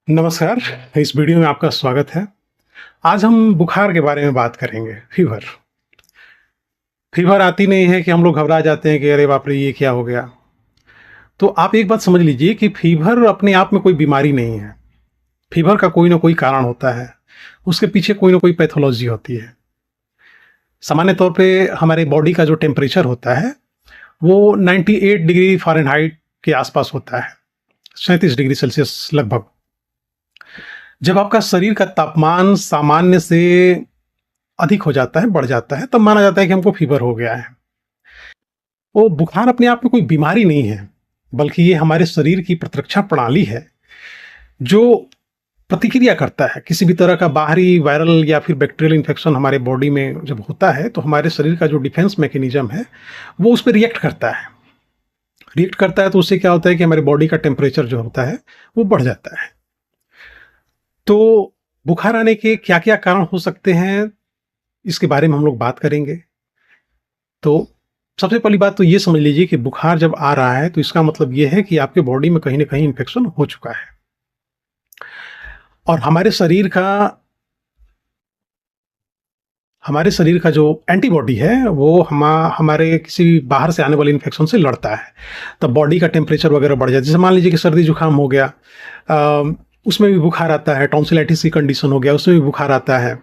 नमस्कार। इस वीडियो में आपका स्वागत है। आज हम बुखार के बारे में बात करेंगे। फीवर फीवर आती नहीं है कि हम लोग घबरा जाते हैं कि अरे बाप रे ये क्या हो गया। तो आप एक बात समझ लीजिए कि फीवर अपने आप में कोई बीमारी नहीं है। फीवर का कोई ना कोई कारण होता है, उसके पीछे कोई ना कोई पैथोलॉजी होती है। सामान्य तौर पे हमारे बॉडी का जो टेम्परेचर होता है वो 98 डिग्री फ़ारेनहाइट के आसपास होता है, 37 डिग्री सेल्सियस लगभग। जब आपका शरीर का तापमान सामान्य से अधिक हो जाता है, बढ़ जाता है, तब माना जाता है कि हमको फीवर हो गया है। वो बुखार अपने आप में कोई बीमारी नहीं है, बल्कि ये हमारे शरीर की प्रतिरक्षा प्रणाली है जो प्रतिक्रिया करता है। किसी भी तरह का बाहरी वायरल या फिर बैक्टीरियल इन्फेक्शन हमारे बॉडी में जब होता है तो हमारे शरीर का जो डिफेंस मैकेनिज्म है वो उस पर रिएक्ट करता है। रिएक्ट करता है तो उससे क्या होता है कि हमारे बॉडी का टेम्परेचर जो होता है वो बढ़ जाता है। तो बुखार आने के क्या क्या कारण हो सकते हैं, इसके बारे में हम लोग बात करेंगे। तो सबसे पहली बात तो ये समझ लीजिए कि बुखार जब आ रहा है तो इसका मतलब ये है कि आपके बॉडी में कहीं न कहीं इन्फेक्शन हो चुका है। और हमारे शरीर का जो एंटीबॉडी है वो हमारे किसी भी बाहर से आने वाले इन्फेक्शन से लड़ता है। तब बॉडी का टेम्परेचर वगैरह बढ़ जाता है। जैसे मान लीजिए कि सर्दी जुकाम हो गया, उसमें भी बुखार आता है। टॉन्सिलाइटिस की कंडीशन हो गया, उसमें भी बुखार आता है।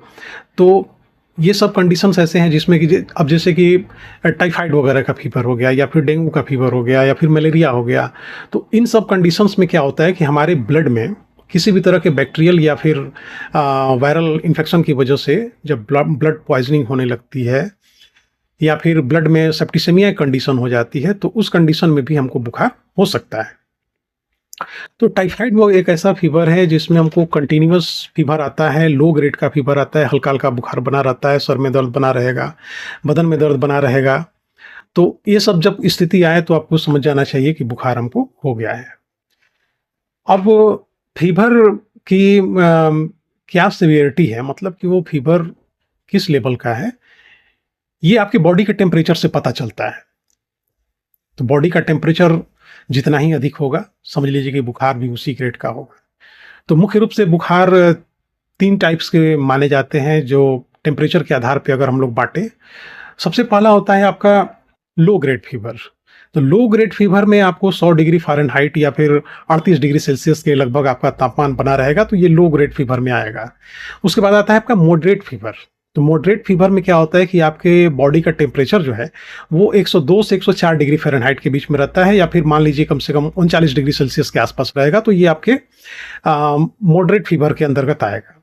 तो ये सब कंडीशंस ऐसे हैं जिसमें कि अब जैसे कि टाइफाइड वगैरह का फीवर हो गया या फिर डेंगू का फीवर हो गया या फिर मलेरिया हो गया। तो इन सब कंडीशंस में क्या होता है कि हमारे ब्लड में किसी भी तरह के बैक्टीरियल या फिर वायरल इन्फेक्शन की वजह से जब ब्लड पॉइजनिंग होने लगती है या फिर ब्लड में सेप्टिसेमिया कंडीशन हो जाती है, तो उस कंडीशन में भी हमको बुखार हो सकता है। तो टाइफाइड वो एक ऐसा फीवर है जिसमें हमको कंटिन्यूअस फीवर आता है, लो ग्रेड का फीवर आता है, हल्का-हल्का बुखार बना रहता है, सर में दर्द बना रहेगा, बदन में दर्द बना रहेगा। तो ये सब जब स्थिति आए तो आपको समझ जाना चाहिए कि बुखार हमको हो गया है। अब फीवर की क्या सीवियरिटी है, मतलब कि वो फीवर किस लेवल का है, ये आपके बॉडी के टेम्परेचर से पता चलता है। तो बॉडी का टेम्परेचर जितना ही अधिक होगा, समझ लीजिए कि बुखार भी उसी ग्रेड का होगा। तो मुख्य रूप से बुखार 3 टाइप्स के माने जाते हैं जो टेम्परेचर के आधार पे अगर हम लोग बाँटें। सबसे पहला होता है आपका लो ग्रेड फीवर। तो लो ग्रेड फीवर में आपको 100 डिग्री फ़ारेनहाइट या फिर 38 डिग्री सेल्सियस के लगभग आपका तापमान बना रहेगा, तो ये लो ग्रेड फीवर में आएगा। उसके बाद आता है आपका मॉडरेट फीवर। तो मॉडरेट फीवर में क्या होता है कि आपके बॉडी का टेम्परेचर जो है वो 102 से 104 डिग्री फ़ारेनहाइट के बीच में रहता है या फिर मान लीजिए कम से कम 39 डिग्री सेल्सियस के आसपास रहेगा, तो ये आपके मॉडरेट फीवर के अंतर्गत आएगा।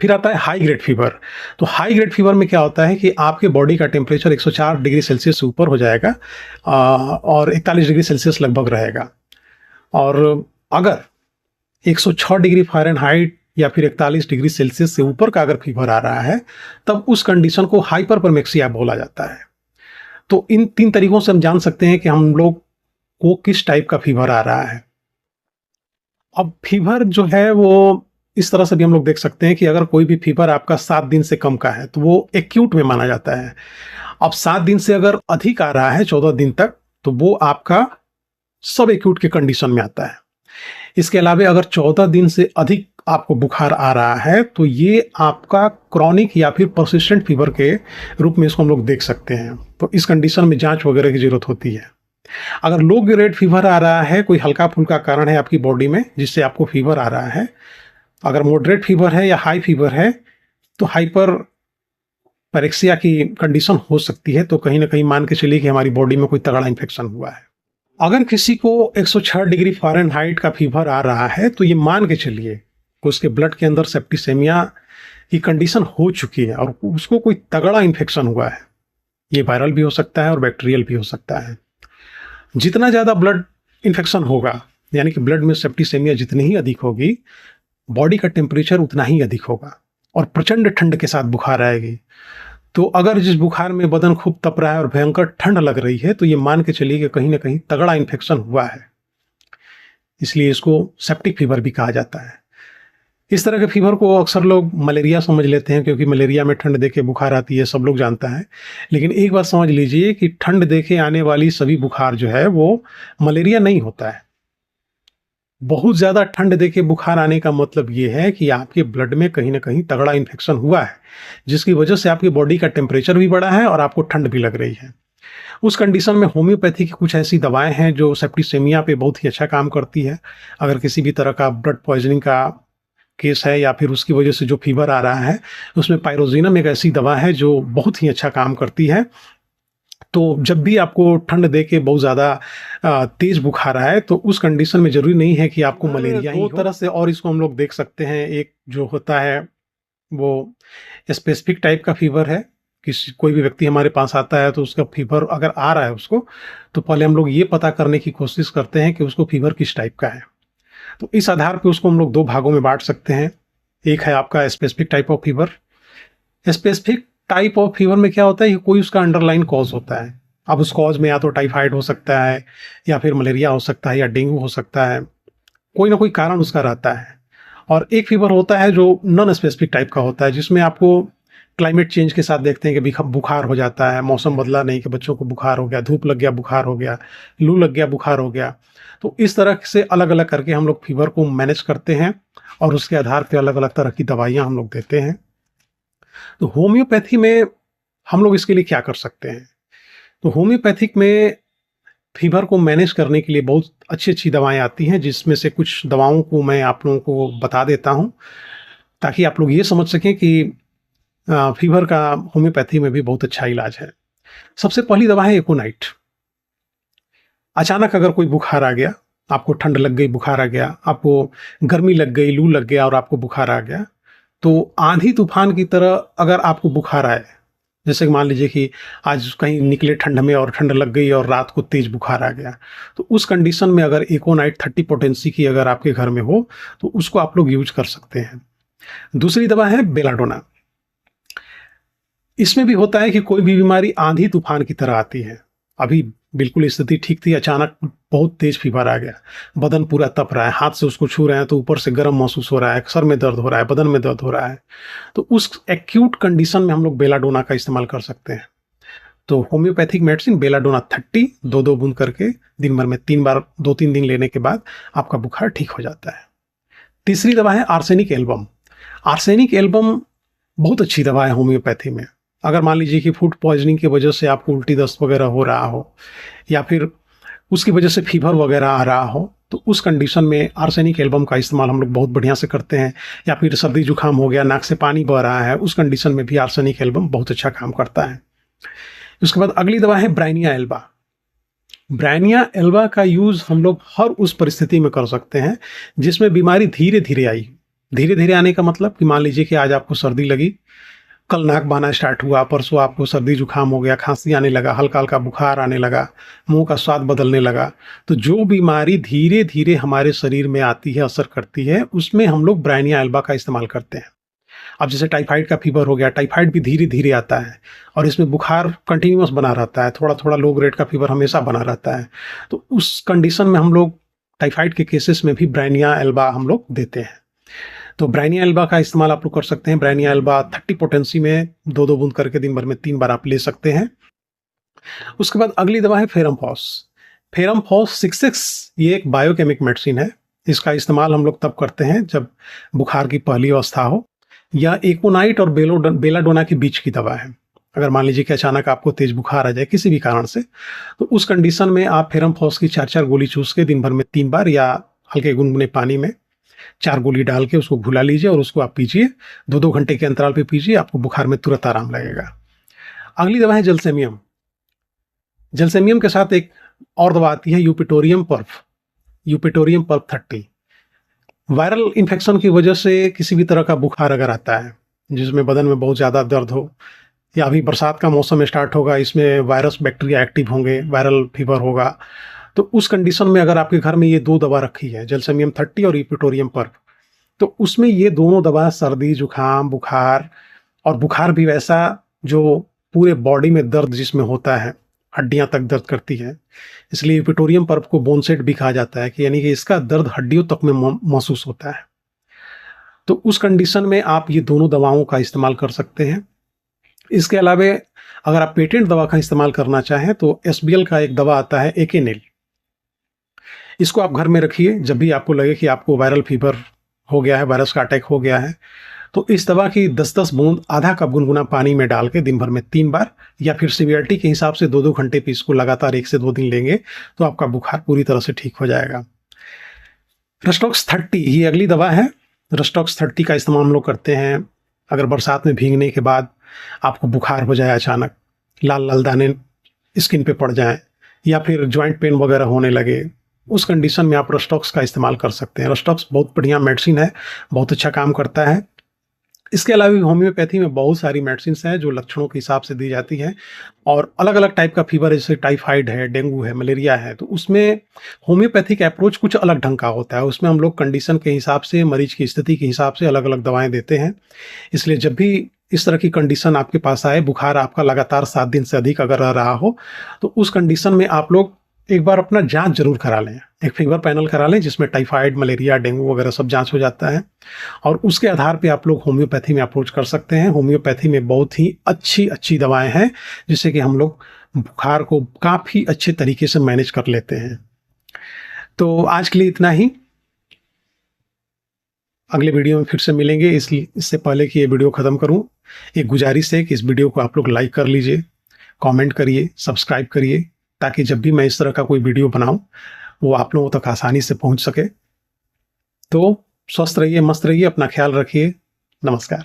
फिर आता है हाई ग्रेड फीवर। तो हाई ग्रेड फीवर में क्या होता है कि आपके बॉडी का टेम्परेचर 104 डिग्री सेल्सियस से ऊपर हो जाएगा और 41 डिग्री सेल्सियस लगभग रहेगा। और अगर 106 डिग्री फ़ारेनहाइट या फिर 41 डिग्री सेल्सियस से ऊपर का अगर फीवर आ रहा है, तब उस कंडीशन को हाइपरपर्मेक्सिया बोला जाता है। तो इन 3 तरीकों से हम जान सकते हैं कि हम लोग को किस टाइप का फीवर आ रहा है। अब फीवर जो है वो इस तरह से भी हम लोग देख सकते हैं कि अगर कोई भी फीवर आपका 7 दिन से कम का है तो वो एक्यूट में माना जाता है। अब 7 दिन से अगर अधिक आ रहा है 14 दिन तक, तो वो आपका सब एक्यूट के कंडीशन में आता है। इसके अलावा अगर 14 दिन से अधिक आपको बुखार आ रहा है तो ये आपका क्रॉनिक या फिर परसिस्टेंट फीवर के रूप में इसको हम लोग देख सकते हैं। तो इस कंडीशन में जांच वगैरह की जरूरत होती है। अगर लो ग्रेड फीवर आ रहा है, कोई हल्का फुल्का कारण है आपकी बॉडी में जिससे आपको फीवर आ रहा है, अगर मॉडरेट फीवर है या हाई फीवर है, तो हाइपर पैरेक्सिया की कंडीशन हो सकती है। तो कहीं ना कहीं मान के चलिए कि हमारी बॉडी में कोई तगड़ा इन्फेक्शन हुआ है। अगर किसी को 106 डिग्री फ़ारेनहाइट का फीवर आ रहा है तो ये मान के चलिए कि उसके ब्लड के अंदर सेप्टिसेमिया की कंडीशन हो चुकी है और उसको कोई तगड़ा इन्फेक्शन हुआ है। ये वायरल भी हो सकता है और बैक्टीरियल भी हो सकता है। जितना ज़्यादा ब्लड इन्फेक्शन होगा, यानी कि ब्लड में सेप्टिसेमिया जितनी ही अधिक होगी, बॉडी का टेम्परेचर उतना ही अधिक होगा और प्रचंड ठंड के साथ बुखार आएगी। तो अगर जिस बुखार में बदन खूब तप रहा है और भयंकर ठंड लग रही है, तो ये मान के चलिए कि कहीं ना कहीं तगड़ा इन्फेक्शन हुआ है। इसलिए इसको सेप्टिक फीवर भी कहा जाता है। इस तरह के फीवर को अक्सर लोग मलेरिया समझ लेते हैं, क्योंकि मलेरिया में ठंड देके बुखार आती है, सब लोग जानता है। लेकिन एक बात समझ लीजिए कि ठंड देके आने वाली सभी बुखार जो है वो मलेरिया नहीं होता है। बहुत ज़्यादा ठंड देके बुखार आने का मतलब ये है कि आपके ब्लड में कहीं न कहीं तगड़ा इन्फेक्शन हुआ है, जिसकी वजह से आपकी बॉडी का टेम्परेचर भी बढ़ा है और आपको ठंड भी लग रही है। उस कंडीशन में होम्योपैथी की कुछ ऐसी दवाएँ हैं जो सेप्टिसेमिया पे बहुत ही अच्छा काम करती है। अगर किसी भी तरह का ब्लड पॉइज़निंग का केस है या फिर उसकी वजह से जो फ़ीवर आ रहा है, उसमें पाइरोज़िनम एक ऐसी दवा है जो बहुत ही अच्छा काम करती है। तो जब भी आपको ठंड दे के बहुत ज़्यादा तेज़ बुखार आए, तो उस कंडीशन में ज़रूरी नहीं है कि आपको मलेरिया ही हो। 2 तरह से और इसको हम लोग देख सकते हैं। एक जो होता है वो स्पेसिफिक टाइप का फ़ीवर है। किसी कोई भी व्यक्ति हमारे पास आता है तो उसका फ़ीवर अगर आ रहा है उसको, तो पहले हम लोग ये पता करने की कोशिश करते हैं कि उसको फ़ीवर किस टाइप का है। तो इस आधार पे उसको हम लोग 2 भागों में बाँट सकते हैं। एक है आपका specific type of fever. Specific type of fever में क्या होता है कि कोई उसका अंडरलाइन कॉज होता है। अब उस कॉज में या तो टाइफाइड हो सकता है या फिर मलेरिया हो सकता है या डेंगू हो सकता है। कोई ना कोई कारण उसका रहता है। और एक फीवर होता है जो नॉन स्पेसिफिक टाइप का होता है, जिसमें आपको क्लाइमेट चेंज के साथ देखते हैं कि बुखार हो जाता है, मौसम बदला नहीं कि बच्चों को बुखार हो गया, धूप लग गया बुखार हो गया, लू लग गया बुखार हो गया। तो इस तरह से अलग-अलग करके हम लोग फीवर को मैनेज करते हैं और उसके आधार पे अलग-अलग तरह की दवाइयाँ हम लोग देते हैं। तो होम्योपैथी में हम लोग इसके लिए क्या कर सकते हैं? तो होम्योपैथिक में फीवर को मैनेज करने के लिए बहुत अच्छी-अच्छी दवाएँ आती हैं, जिसमें से कुछ दवाओं को मैं आप लोगों को बता देता हूँ, ताकि आप लोग ये समझ सकें कि फीवर का होम्योपैथी में भी बहुत अच्छा इलाज है। सबसे पहली दवा है एकोनाइट। अचानक अगर कोई बुखार आ गया, आपको ठंड लग गई, बुखार आ गया, आपको गर्मी लग गई, लू लग गया और आपको बुखार आ गया, तो आंधी-तूफान की तरह अगर आपको बुखार आए, जैसे कि मान लीजिए कि आज कहीं निकले ठंड में और ठंड लग गई और रात को तेज बुखार आ गया, तो उस कंडीशन में अगर एकोनाइट 30 पोटेंसी की अगर आपके घर में हो, तो उसको आप लोग यूज कर सकते हैं। दूसरी दवा है बेलाडोना। इसमें भी होता है कि कोई भी बीमारी आंधी तूफान की तरह आती है। अभी बिल्कुल स्थिति ठीक थी, अचानक बहुत तेज फीवर आ गया, बदन पूरा तप रहा है, हाथ से उसको छू रहे हैं तो ऊपर से गर्म महसूस हो रहा है, सर में दर्द हो रहा है, बदन में दर्द हो रहा है। तो उस एक्यूट कंडीशन में हम लोग बेलाडोना का इस्तेमाल कर सकते हैं। तो होम्योपैथिक मेडिसिन बेलाडोना 30 2-2 बूंद करके दिन भर में 3 बार 2-3 दिन लेने के बाद आपका बुखार ठीक हो जाता है। तीसरी दवा है आर्सेनिक एल्बम। आर्सेनिक एल्बम बहुत अच्छी दवा है होम्योपैथी में। अगर मान लीजिए कि फूड पॉइजनिंग की वजह से आपको उल्टी दस्त वगैरह हो रहा हो या फिर उसकी वजह से फीवर वगैरह आ रहा हो, तो उस कंडीशन में आर्सेनिक एल्बम का इस्तेमाल हम लोग बहुत बढ़िया से करते हैं। या फिर सर्दी जुकाम हो गया, नाक से पानी बह रहा है, उस कंडीशन में भी आर्सेनिक एल्बम बहुत अच्छा काम करता है। उसके बाद अगली दवा है ब्राइनिया एल्बा। ब्राइनिया एल्बा का यूज़ हम लोग हर उस परिस्थिति में कर सकते हैं जिसमें बीमारी धीरे-धीरे आई। धीरे-धीरे आने का मतलब कि मान लीजिए कि आज आपको सर्दी लगी, कल नाक बहना स्टार्ट हुआ, परसों आपको सर्दी जुकाम हो गया, खांसी आने लगा, हल्का-हल्का बुखार आने लगा, मुँह का स्वाद बदलने लगा। तो जो बीमारी धीरे-धीरे हमारे शरीर में आती है, असर करती है, उसमें हम लोग ब्राइनिया एल्बा का इस्तेमाल करते हैं। अब जैसे टाइफाइड का फीवर हो गया, टाइफाइड भी धीरे-धीरे आता है और इसमें बुखार कंटीन्यूअस बना रहता है, थोड़ा-थोड़ा लो ग्रेड का फीवर हमेशा बना रहता है। तो उस कंडीशन में हम लोग टाइफाइड के केसेस में भी ब्राइनिया एल्बा हम लोग देते हैं। तो ब्राइनिया एल्बा का इस्तेमाल आप लोग कर सकते हैं। ब्राइनिया एल्बा 30 पोटेंसी में 2-2 बूंद करके दिन भर में 3 बार आप ले सकते हैं। उसके बाद अगली दवा है फेरमपॉस। फेरमपॉस 6-6 ये एक बायोकेमिक मेडिसिन है। इसका इस्तेमाल हम लोग तब करते हैं जब बुखार की पहली अवस्था हो या एकोनाइट और बेलाडोना के बीच की दवा है। अगर मान लीजिए कि अचानक आपको तेज बुखार आ जाए किसी भी कारण से, तो उस कंडीशन में आप फेरमपॉस की 4-4 गोली चूस के दिन भर में 3 बार या हल्के गुनगुने पानी में 4 गोली डाल के उसको घुला लीजिए और उसको आप पीजिए। 2-2 घंटे के अंतराल पे पीजिए, आपको बुखार में तुरंत आराम लगेगा। अगली दवा है जलसेमियम। जलसेमियम के साथ एक और दवा आती है यूपिटोरियम पर्फ। यूपिटोरियम पर्फ 30। वायरल इन्फेक्शन की वजह से किसी भी तरह का बुखार अगर आता है, जिसमें बदन में बहुत ज़्यादा दर्द हो या अभी बरसात का मौसम स्टार्ट होगा, इसमें वायरस बैक्टीरिया एक्टिव होंगे, वायरल फीवर होगा, तो उस कंडीशन में अगर आपके घर में ये 2 दवा रखी है, जलसेमियम 30 और यूपिटोरियम पर्फ, तो उसमें ये दोनों दवा सर्दी, जुकाम, बुखार और बुखार भी वैसा जो पूरे बॉडी में दर्द जिसमें होता है, हड्डियाँ तक दर्द करती है। इसलिए यूपिटोरियम पर्फ को बोनसेट भी कहा जाता है कि यानी कि इसका दर्द हड्डियों तक में महसूस होता है। तो उस कंडीशन में आप ये दोनों दवाओं का इस्तेमाल कर सकते हैं। इसके अलावा अगर आप पेटेंट दवा का इस्तेमाल करना चाहें तो एसबीएल का एक दवा आता है एकेनेल। इसको आप घर में रखिए, जब भी आपको लगे कि आपको वायरल फीवर हो गया है, वायरस का अटैक हो गया है, तो इस दवा की 10-10 बूंद आधा कप गुनगुना पानी में डाल के दिन भर में 3 बार, या फिर सीवियरिटी के हिसाब से 2-2 घंटे पे इसको लगातार 1 से 2 दिन लेंगे तो आपका बुखार पूरी तरह से ठीक हो जाएगा। रस्टॉक्स 30 ये अगली दवा है। रस्टॉक्स 30 का इस्तेमाल हम लोग करते हैं अगर बरसात में भीगने के बाद आपको बुखार हो जाए, अचानक लाल लाल दाने स्किन पे पड़ जाएं, या फिर जॉइंट पेन वगैरह होने लगे, उस कंडीशन में आप रस्टॉक्स का इस्तेमाल कर सकते हैं। रस्टॉक्स बहुत बढ़िया मेडिसिन है, बहुत अच्छा काम करता है। इसके अलावा भी होम्योपैथी में बहुत सारी मेडिसिन हैं जो लक्षणों के हिसाब से दी जाती हैं, और अलग अलग टाइप का फीवर है, जैसे टाइफाइड है, डेंगू है, मलेरिया है, तो उसमें होम्योपैथिक अप्रोच कुछ अलग ढंग का होता है। उसमें हम लोग कंडीशन के हिसाब से, मरीज की स्थिति के हिसाब से अलग अलग दवाएं देते हैं। इसलिए जब भी इस तरह की कंडीशन आपके पास आए, बुखार आपका लगातार 7 दिन से अधिक अगर रह रहा हो, तो उस कंडीशन में आप लोग एक बार अपना जांच जरूर करा लें, एक फीवर पैनल करा लें जिसमें टाइफाइड, मलेरिया, डेंगू वगैरह सब जांच हो जाता है, और उसके आधार पे आप लोग होम्योपैथी में अप्रोच कर सकते हैं। होम्योपैथी में बहुत ही अच्छी अच्छी दवाएं हैं जिससे कि हम लोग बुखार को काफ़ी अच्छे तरीके से मैनेज कर लेते हैं। तो आज के लिए इतना ही, अगले वीडियो में फिर से मिलेंगे। इससे पहले कि ये वीडियो ख़त्म करूं, एक गुजारिश है कि इस वीडियो को आप लोग लाइक कर लीजिए, कमेंट करिए, सब्सक्राइब करिए, ताकि जब भी मैं इस तरह का कोई वीडियो बनाऊं वो आप लोगों तक आसानी से पहुंच सके। तो स्वस्थ रहिए, मस्त रहिए, अपना ख्याल रखिए। नमस्कार।